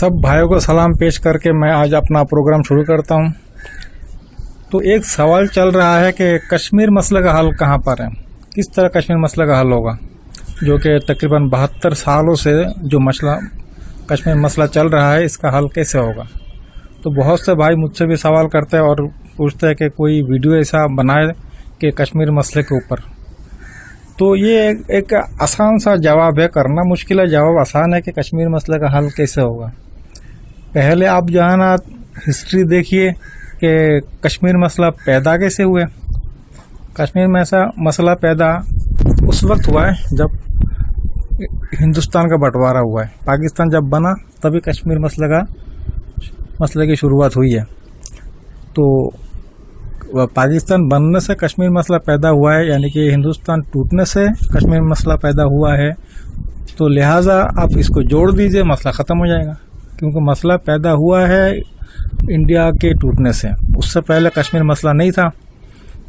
सब भाइयों को सलाम पेश करके मैं आज अपना प्रोग्राम शुरू करता हूं। तो एक सवाल चल रहा है कि कश्मीर मसले का हल कहां पर है, किस तरह कश्मीर मसले का हल होगा, जो कि तकरीबन 72 सालों से जो मसला कश्मीर मसला चल रहा है, इसका हल कैसे होगा। तो बहुत से भाई मुझसे भी सवाल करते हैं और पूछते हैं कि कोई वीडियो ऐसा बनाए कि कश्मीर मसले के ऊपर। तो ये एक आसान सा जवाब है, करना मुश्किल है, जवाब आसान है कि कश्मीर मसले का हल कैसे होगा। पहले आप जो है ना हिस्ट्री देखिए कि कश्मीर मसला पैदा कैसे हुआ। कश्मीर में ऐसा मसला पैदा उस वक्त हुआ है जब हिंदुस्तान का बंटवारा हुआ है। पाकिस्तान जब बना तभी कश्मीर मसले की शुरुआत हुई है। तो पाकिस्तान बनने से कश्मीर मसला पैदा हुआ है, यानी कि हिंदुस्तान टूटने से कश्मीर मसला पैदा हुआ है। तो लिहाजा आप इसको जोड़ दीजिए, मसला ख़त्म हो जाएगा, क्योंकि मसला पैदा हुआ है इंडिया के टूटने से। उससे पहले कश्मीर मसला नहीं था,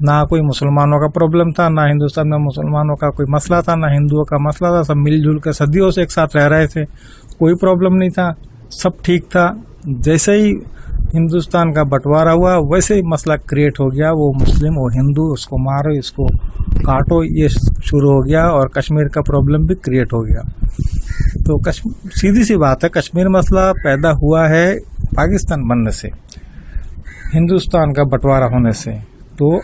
ना कोई मुसलमानों का प्रॉब्लम था, ना हिंदुस्तान में मुसलमानों का कोई मसला था, ना हिंदुओं का मसला था। सब मिलजुल कर सदियों से एक साथ रह रहे थे, कोई प्रॉब्लम नहीं था, सब ठीक था। जैसे ही हिंदुस्तान का बंटवारा हुआ वैसे ही मसला क्रिएट हो गया, वो मुस्लिम वो हिंदू, उसको मारो इसको काटो, ये शुरू हो गया और कश्मीर का प्रॉब्लम भी क्रिएट हो गया। तो सीधी सी बात है, कश्मीर मसला पैदा हुआ है पाकिस्तान बनने से, हिंदुस्तान का बंटवारा होने से। तो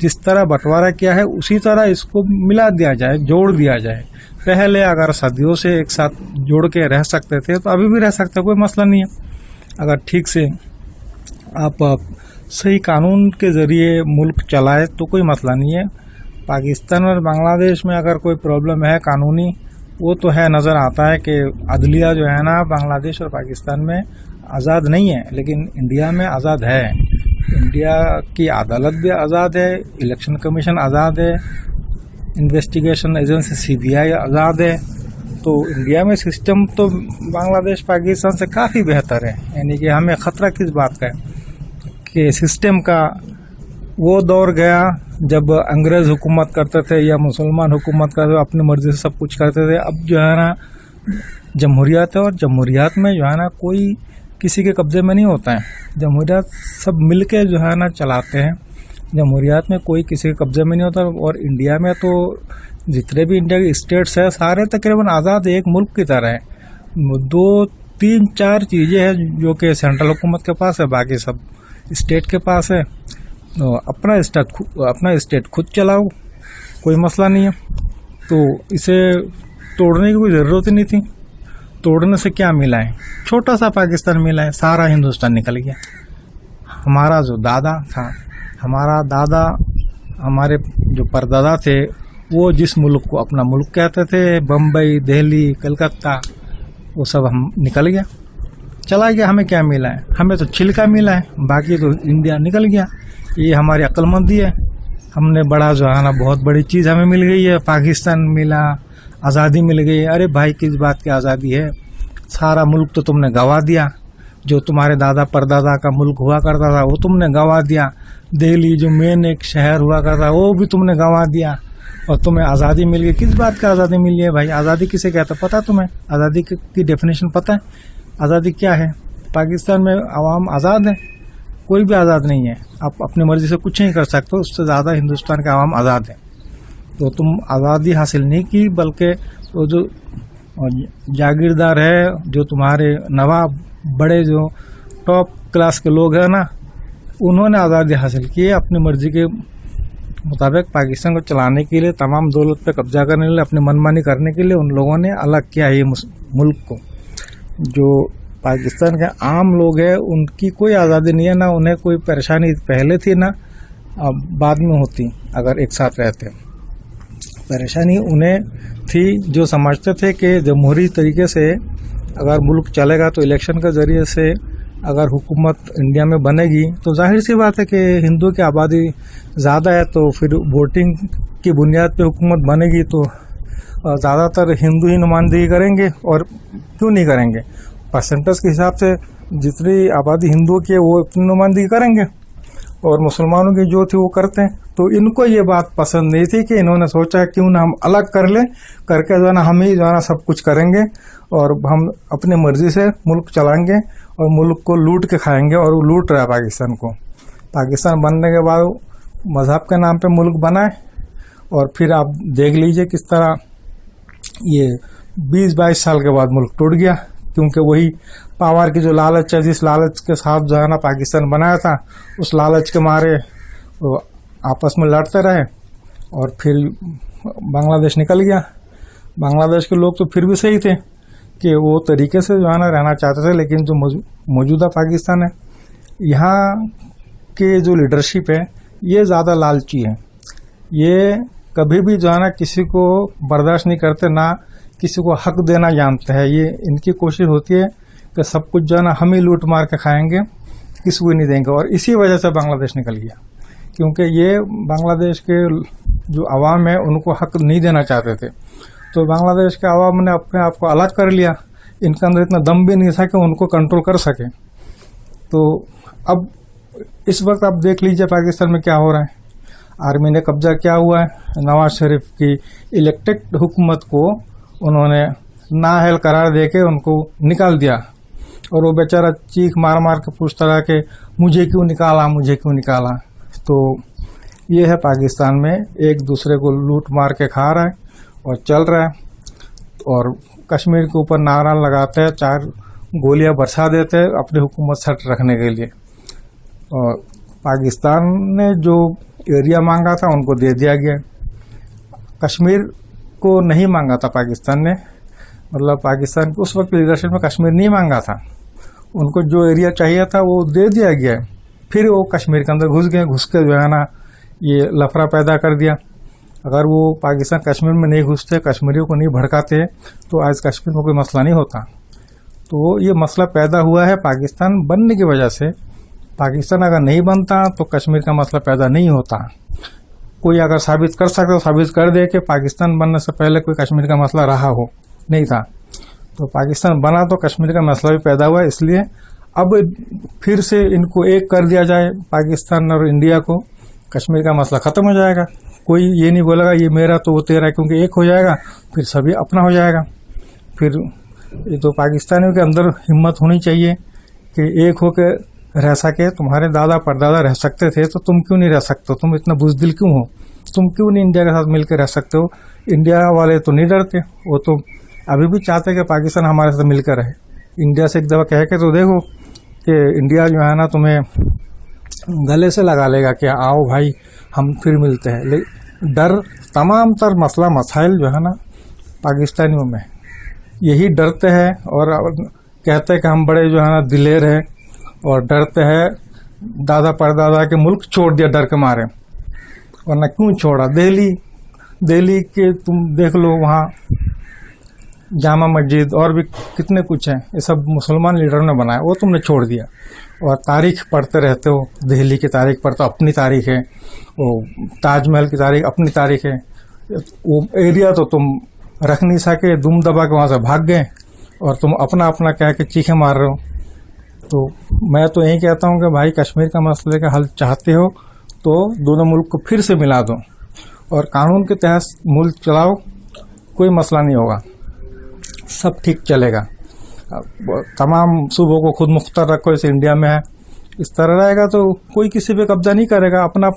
जिस तरह बंटवारा किया है उसी तरह इसको मिला दिया जाए, जोड़ दिया जाए। पहले अगर सदियों से एक साथ जोड़ के रह सकते थे तो अभी भी रह सकते, कोई मसला नहीं है। अगर ठीक से आप सही कानून के जरिए मुल्क चलाए तो कोई मसला नहीं है। पाकिस्तान और बांग्लादेश में अगर कोई प्रॉब्लम है कानूनी, वो तो है, नज़र आता है कि अदलिया जो है ना बांग्लादेश और पाकिस्तान में आज़ाद नहीं है, लेकिन इंडिया में आज़ाद है। इंडिया की अदालत भी आज़ाद है, इलेक्शन कमीशन आज़ाद है, इन्वेस्टिगेशन एजेंसी CBI आज़ाद है। तो इंडिया में सिस्टम तो बांग्लादेश पाकिस्तान से काफ़ी बेहतर है, यानी कि हमें ख़तरा किस बात का है कि सिस्टम का वो दौर गया जब अंग्रेज़ हुकूमत करते थे या मुसलमान हुकूमत करते थे, अपनी मर्ज़ी से सब कुछ करते थे। अब जो है ना जमहूरियत है, और जमहूरियत में जो है ना कोई किसी के कब्ज़े में नहीं होता है। जमहूरियत सब मिल के जो है ना चलाते हैं, जमहूरियत में कोई किसी के कब्ज़े में नहीं होता। और इंडिया में तो जितने भी इंडिया के स्टेट्स हैं सारे तकरीबन आज़ाद एक मुल्क की तरह है। 2, 3, 4 चीज़ें हैं जो कि सेंट्रल हुकूमत के पास है, बाकी सब स्टेट के पास है। तो अपना स्टेट खुद चलाओ, कोई मसला नहीं है। तो इसे तोड़ने की कोई ज़रूरत ही नहीं थी। तोड़ने से क्या मिला है, छोटा सा पाकिस्तान मिला है, सारा हिंदुस्तान निकल गया। हमारा जो दादा था, हमारे जो परदादा थे, वो जिस मुल्क को अपना मुल्क कहते थे, बम्बई, दिल्ली, कलकत्ता, वो सब हम निकल गया, चला गया। हमें क्या मिला है, हमें तो छिलका मिला है, बाकी तो इंडिया निकल गया। ये हमारी अक्लमंदी है, हमने बड़ा जो है ना बहुत बड़ी चीज़ हमें मिल गई है, पाकिस्तान मिला, आज़ादी मिल गई। अरे भाई किस बात की आज़ादी है, सारा मुल्क तो तुमने गंवा दिया। जो तुम्हारे दादा परदादा का मुल्क हुआ करता था वो तुमने गंवा दिया। दिल्ली जो मेन एक शहर हुआ करता था वो भी तुमने गंवा दिया, और तुम्हें आज़ादी मिल गई। किस बात की आज़ादी मिली है भाई, आज़ादी किसे कहते हैं पता तुम्हें? आज़ादी की डेफिनेशन पता है? आज़ादी क्या है? पाकिस्तान में आवाम आज़ाद है, कोई भी आज़ाद नहीं है। आप अपनी मर्जी से कुछ नहीं कर सकते, उससे ज़्यादा हिंदुस्तान के आवाम आज़ाद है। तो तुम आज़ादी हासिल नहीं की, बल्कि वो जो जागीरदार है, जो तुम्हारे नवाब, बड़े जो टॉप क्लास के लोग हैं ना, उन्होंने आज़ादी हासिल की है अपनी मर्जी के मुताबिक पाकिस्तान को चलाने के लिए, तमाम दौलत पे कब्जा करने के लिए, अपनी मनमानी करने के लिए उन लोगों ने अलग किया है मुल्क को। जो पाकिस्तान के आम लोग हैं उनकी कोई आज़ादी नहीं है, ना उन्हें कोई परेशानी पहले थी ना अब बाद में होती अगर एक साथ रहते। परेशानी उन्हें थी जो समझते थे कि जमहूरी तरीके से अगर मुल्क चलेगा तो इलेक्शन के ज़रिए से अगर हुकूमत इंडिया में बनेगी तो जाहिर सी बात है कि हिंदुओं की आबादी ज़्यादा है, तो फिर वोटिंग की बुनियाद पे हुकूमत बनेगी तो ज़्यादातर हिंदू ही नुमाइंदगी करेंगे। और क्यों नहीं करेंगे, परसेंटेज के हिसाब से जितनी आबादी हिंदुओं की है वो अपनी नुमाइंदगी करेंगे, और मुसलमानों की जो थी वो करते हैं। तो इनको ये बात पसंद नहीं थी कि इन्होंने सोचा क्यों ना हम अलग कर लें, करके जो है ना हम ही जो है ना सब कुछ करेंगे और हम अपनी मर्जी से मुल्क चलाएंगे और मुल्क को लूट के खाएंगे। और वो लूट रहा है पाकिस्तान को। पाकिस्तान बनने के बाद मजहब के नाम पे मुल्क बना है और फिर आप देख लीजिए किस तरह ये 20-22 साल के बाद मुल्क टूट गया, क्योंकि वही पावर की जो लालच है, जिस लालच के साथ जो है ना पाकिस्तान बनाया था, उस लालच के मारे वो आपस में लड़ते रहे और फिर बांग्लादेश निकल गया। बांग्लादेश के लोग तो फिर भी सही थे कि वो तरीके से जो है ना रहना चाहते थे, लेकिन जो मौजूदा पाकिस्तान है, यहाँ के जो लीडरशिप है ये ज़्यादा लालची है। ये कभी भी जो है ना किसी को बर्दाश्त नहीं करते, ना किसी को हक देना जानते हैं। ये इनकी कोशिश होती है कि सब कुछ जो है ना हम ही लूट मार के खाएंगे, किसी को नहीं देंगे। और इसी वजह से बांग्लादेश निकल गया, क्योंकि ये बांग्लादेश के जो अवाम है उनको हक नहीं देना चाहते थे। तो बांग्लादेश के अवाम ने अपने आप को अलग कर लिया। इनके अंदर इतना दम भी नहीं था कि उनको कंट्रोल कर सके। तो अब इस वक्त आप देख लीजिए पाकिस्तान में क्या हो रहा है। आर्मी ने कब्जा किया हुआ है। नवाज शरीफ की इलेक्टेड हुकूमत को उन्होंने नाअहल करार देके उनको निकाल दिया और वो बेचारा चीख मार मार के पूछता रहा कि मुझे क्यों निकाला, मुझे क्यों निकाला। तो ये है पाकिस्तान में एक दूसरे को लूट मार के खा रहा है और चल रहा है। और कश्मीर के ऊपर नारा लगाते हैं, 4 गोलियां बरसा देते हैं अपनी हुकूमत सेट रखने के लिए। और पाकिस्तान ने जो एरिया मांगा था उनको दे दिया गया। कश्मीर को नहीं मांगा था पाकिस्तान ने, मतलब पाकिस्तान की उस वक्त लीडरशिप में कश्मीर नहीं मांगा था। उनको जो एरिया चाहिए था वो दे दिया गया। फिर वो कश्मीर के अंदर घुस गए, घुस के जो है ना ये लफड़ा पैदा कर दिया। अगर वो पाकिस्तान कश्मीर में नहीं घुसते, कश्मीरियों को नहीं भड़काते, तो आज कश्मीर में कोई मसला नहीं होता। तो ये मसला पैदा हुआ है पाकिस्तान बनने की वजह से। पाकिस्तान अगर नहीं बनता तो कश्मीर का मसला पैदा नहीं होता। कोई अगर साबित कर सकता तो साबित कर दे कि पाकिस्तान बनने से पहले कोई कश्मीर का मसला रहा हो, नहीं था। तो पाकिस्तान बना तो कश्मीर का मसला भी पैदा हुआ। इसलिए अब फिर से इनको एक कर दिया जाए, पाकिस्तान और इंडिया को, कश्मीर का मसला खत्म हो जाएगा। कोई ये नहीं बोलेगा ये मेरा तो वो तेरा, क्योंकि एक हो जाएगा फिर सभी अपना हो जाएगा। फिर ये तो पाकिस्तानियों के अंदर हिम्मत होनी चाहिए कि एक होकर रह सके। तुम्हारे दादा परदादा रह सकते थे तो तुम क्यों नहीं रह सकते? तुम इतना बुज़दिल क्यों हो? तुम क्यों नहीं इंडिया के साथ मिलकर रह सकते हो? इंडिया वाले तो नहीं डरते, वो तो अभी भी चाहते कि पाकिस्तान हमारे साथ मिलकर रहे। इंडिया से एक दफ़ा कह के तो देखो कि इंडिया जो है ना तुम्हें गले से लगा लेगा कि आओ भाई हम फिर मिलते हैं। लेकिन डर, तमाम तर मसला मसाइल जो है ना पाकिस्तानियों में, यही डरते हैं और कहते हैं कि हम बड़े जो है ना दिलेर हैं और डरते हैं। दादा परदादा के मुल्क छोड़ दिया डर के मारे, वरना क्यों छोड़ा? दिल्ली के तुम देख लो, वहाँ जामा मस्जिद और भी कितने कुछ हैं, ये सब मुसलमान लीडरों ने बनाया, वो तुमने छोड़ दिया। और तारीख पढ़ते रहते हो, दिल्ली की तारीख पढ़ते हो, अपनी तारीख है। वो ताजमहल की तारीख अपनी तारीख है। वो एरिया तो तुम रख नहीं सके, दुम दबा के वहाँ से भाग गए और तुम अपना अपना कह के चीखे मार रहे हो। तो मैं तो यही कहता हूँ कि भाई कश्मीर का मसले का हल चाहते हो तो दोनों मुल्क को फिर से मिला दो और कानून के तहत मुल्क चलाओ, कोई मसला नहीं होगा, सब ठीक चलेगा। तमाम सूबों को खुद मुख्तार रखो, जैसे इंडिया में है। इस तरह रहेगा तो कोई किसी पे कब्जा नहीं करेगा, अपना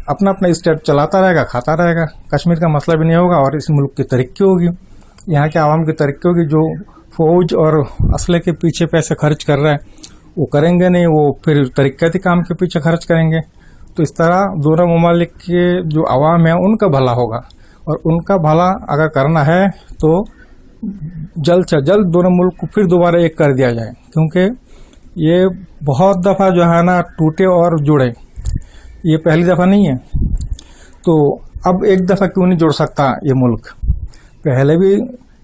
अपना स्टेट चलाता रहेगा, खाता रहेगा। कश्मीर का मसला भी नहीं होगा और इस मुल्क की तरक्की होगी, यहाँ के आवाम की तरक्की होगी। जो फौज और असले के पीछे पैसे खर्च कर रहा है वो करेंगे नहीं, वो फिर तरक्याती काम के पीछे खर्च करेंगे। तो इस तरह दोनों ममालिक के जो आवाम है उनका भला होगा। और उनका भला अगर करना है तो जल्द से जल्द दोनों मुल्क को फिर दोबारा एक कर दिया जाए, क्योंकि ये बहुत दफ़ा जो है ना टूटे और जुड़े, ये पहली दफ़ा नहीं है। तो अब एक दफ़ा क्यों नहीं जुड़ सकता ये मुल्क? पहले भी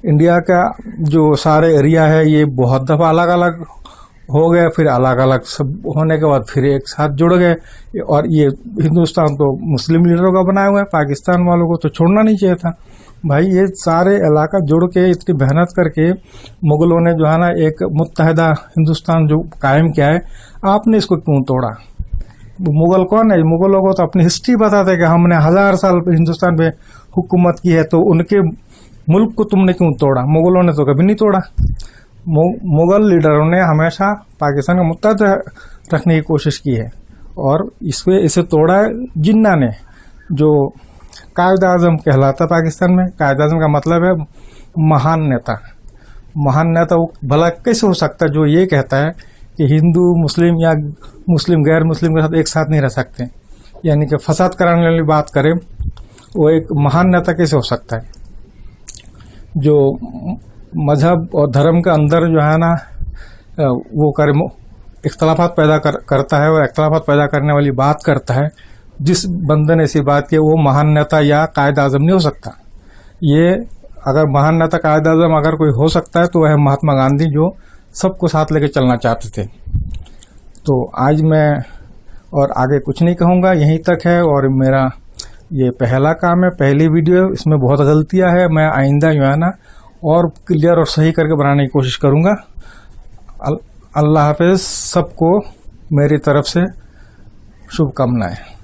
इंडिया का जो सारे एरिया है ये बहुत दफ़ा अलग अलग हो गए, फिर अलग अलग सब होने के बाद फिर एक साथ जुड़ गए। और ये हिंदुस्तान तो मुस्लिम लीडरों का बनाया हुआ है, पाकिस्तान वालों को तो छोड़ना नहीं चाहिए था। भाई ये सारे इलाका जुड़ के इतनी मेहनत करके मुगलों ने जो है ना एक मुत्तहदा हिंदुस्तान जो कायम किया है, आपने इसको क्यों तोड़ा? मुगल कौन है? मुगलों को तो अपनी हिस्ट्री बताते कि हमने 1000 साल हिंदुस्तान में हुकूमत की है, तो उनके मुल्क को तुमने क्यों तोड़ा? मुगलों ने तो कभी नहीं तोड़ा। मुगल लीडरों ने हमेशा पाकिस्तान को मुत्तहद रखने की कोशिश की है, और इसे तोड़ा है जिन्ना ने, जो कायद-ए-आज़म कहलाता पाकिस्तान में। कायद-ए-आज़म का मतलब है महान नेता। महान नेता वो भला कैसे हो सकता है जो ये कहता है कि हिंदू मुस्लिम या मुस्लिम गैर मुस्लिम के साथ एक साथ नहीं रह सकते, यानी कि फसाद कराने वाली बात करे, वो एक महान नेता कैसे हो सकता है? जो मजहब और धर्म के अंदर जो है ना वो करे, इख्तलाफात पैदा करता है, और इख्तलाफात पैदा करने वाली बात करता है, जिस बंदे ने ऐसी बात की वो महान नेता या कायद आज़म नहीं हो सकता। ये अगर महान नेता कायद आज़म अगर कोई हो सकता है तो वह महात्मा गांधी, जो सबको साथ लेके चलना चाहते थे। तो आज मैं और आगे कुछ नहीं कहूँगा, यहीं तक है। और मेरा ये पहला काम है, पहली वीडियो, इसमें बहुत गलतियाँ है। मैं आइंदा जो है ना और क्लियर और सही करके बनाने की कोशिश करूँगा। अल्लाह हाफिज़, सबको मेरी तरफ से शुभकामनाएं।